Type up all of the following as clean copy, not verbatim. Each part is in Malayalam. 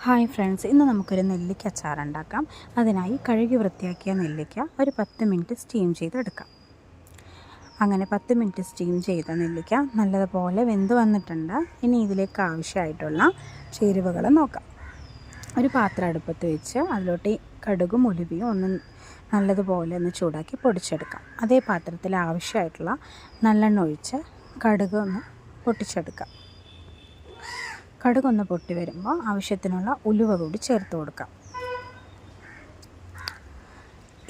ഹായ് ഫ്രണ്ട്സ്, ഇന്ന് നമുക്കൊരു നെല്ലിക്ക അച്ചാർ ഉണ്ടാക്കാം. അതിനായി കഴുകി വൃത്തിയാക്കിയ നെല്ലിക്ക ഒരു 10 മിനിറ്റ് സ്റ്റീം ചെയ്തെടുക്കാം. അങ്ങനെ 10 മിനിറ്റ് സ്റ്റീം ചെയ്ത നെല്ലിക്ക നല്ലതുപോലെ വെന്ത് വന്നിട്ടുണ്ട്. ഇനി ഇതിലേക്ക് ആവശ്യമായിട്ടുള്ള ചേരുവകൾ നോക്കാം. ഒരു പാത്രം അടുപ്പത്ത് വെച്ച് അതിലോട്ട് കടുകും ഉലുവയും ഒന്ന് നല്ലതുപോലെ ഒന്ന് ചൂടാക്കി പൊടിച്ചെടുക്കാം. അതേ പാത്രത്തിൽ ആവശ്യമായിട്ടുള്ള നല്ലെണ്ണ ഒഴിച്ച് കടുക് ഒന്ന് പൊട്ടിച്ചെടുക്കാം. കടുകൊന്ന് പൊട്ടി വരുമ്പോൾ ആവശ്യത്തിനുള്ള ഉലുവ കൂടി ചേർത്ത് കൊടുക്കാം.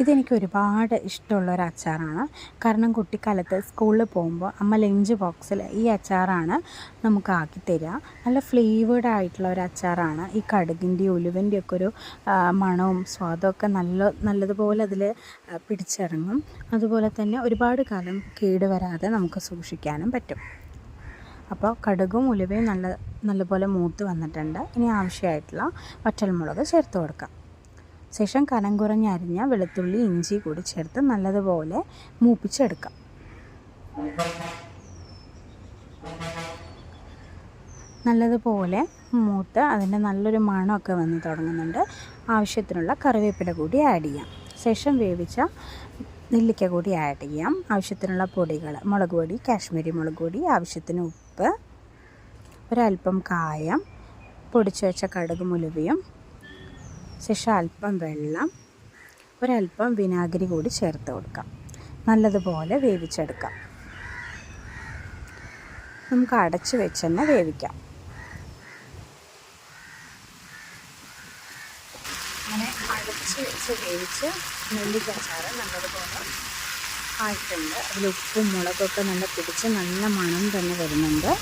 ഇതെനിക്ക് ഒരുപാട് ഇഷ്ടമുള്ളൊരു അച്ചാറാണ്. കാരണം കുട്ടിക്കാലത്ത് സ്കൂളിൽ പോകുമ്പോൾ അമ്മ ലഞ്ച് ബോക്സിൽ ഈ അച്ചാറാണ് നമുക്ക് ആക്കി തരിക. നല്ല ഫ്ലേവേഡ് ആയിട്ടുള്ള ഒരു അച്ചാറാണ്. ഈ കടുകിൻ്റെയും ഉലുവിൻ്റെയും ഒക്കെ ഒരു മണവും സ്വാദമൊക്കെ നല്ലതുപോലെ അതിൽ പിടിച്ചിറങ്ങും. അതുപോലെ തന്നെ ഒരുപാട് കാലം കേടുവരാതെ നമുക്ക് സൂക്ഷിക്കാനും പറ്റും. അപ്പോൾ കടുകും ഉലുവയും നല്ലപോലെ മൂത്ത് വന്നിട്ടുണ്ട്. ഇനി ആവശ്യമായിട്ടുള്ള വറ്റൽമുളക് ചേർത്ത് കൊടുക്കാം. ശേഷം കനം കുറഞ്ഞരിഞ്ഞ വെളുത്തുള്ളി ഇഞ്ചി കൂടി ചേർത്ത് നല്ലതുപോലെ മൂപ്പിച്ചെടുക്കാം. നല്ലതുപോലെ മൂത്ത് അതിൻ്റെ നല്ലൊരു മണമൊക്കെ വന്ന് തുടങ്ങുന്നുണ്ട്. ആവശ്യത്തിനുള്ള കറിവേപ്പില കൂടി ആഡ് ചെയ്യാം. ശേഷം വേവിച്ച നെല്ലിക്ക കൂടി ആഡ് ചെയ്യാം. ആവശ്യത്തിനുള്ള പൊടികൾ മുളക് പൊടി, കാശ്മീരി മുളക് പൊടി, ആവശ്യത്തിന് ഉപ്പ്, ഒരൽപ്പം കായം, പൊടിച്ചു വെച്ച കടുകും ഉലുവയും, ശേഷം അല്പം വെള്ളം, ഒരൽപ്പം വിനാഗിരി കൂടി ചേർത്ത് കൊടുക്കാം. നല്ലതുപോലെ വേവിച്ചെടുക്കാം. നമുക്ക് അടച്ചു വെച്ച് തന്നെ വേവിക്കാം. അങ്ങനെ അടച്ച് വെച്ച് വേവിച്ച് നെല്ലിക്ക അച്ചാർ നല്ലതുപോലെ ആയിട്ടുണ്ട്. അതിൽ ഉപ്പും മുളകൊക്കെ നല്ല പിടിച്ച് നല്ല മണം തന്നെ വരുന്നുണ്ട്.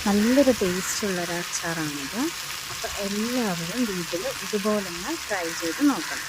നല്ലൊരു ടേസ്റ്റുള്ളൊരു അച്ചാറാണിത്. അപ്പോൾ എല്ലാവരും വീട്ടിൽ ഇതുപോലെ ഒന്ന് ട്രൈ ചെയ്ത് നോക്കണം.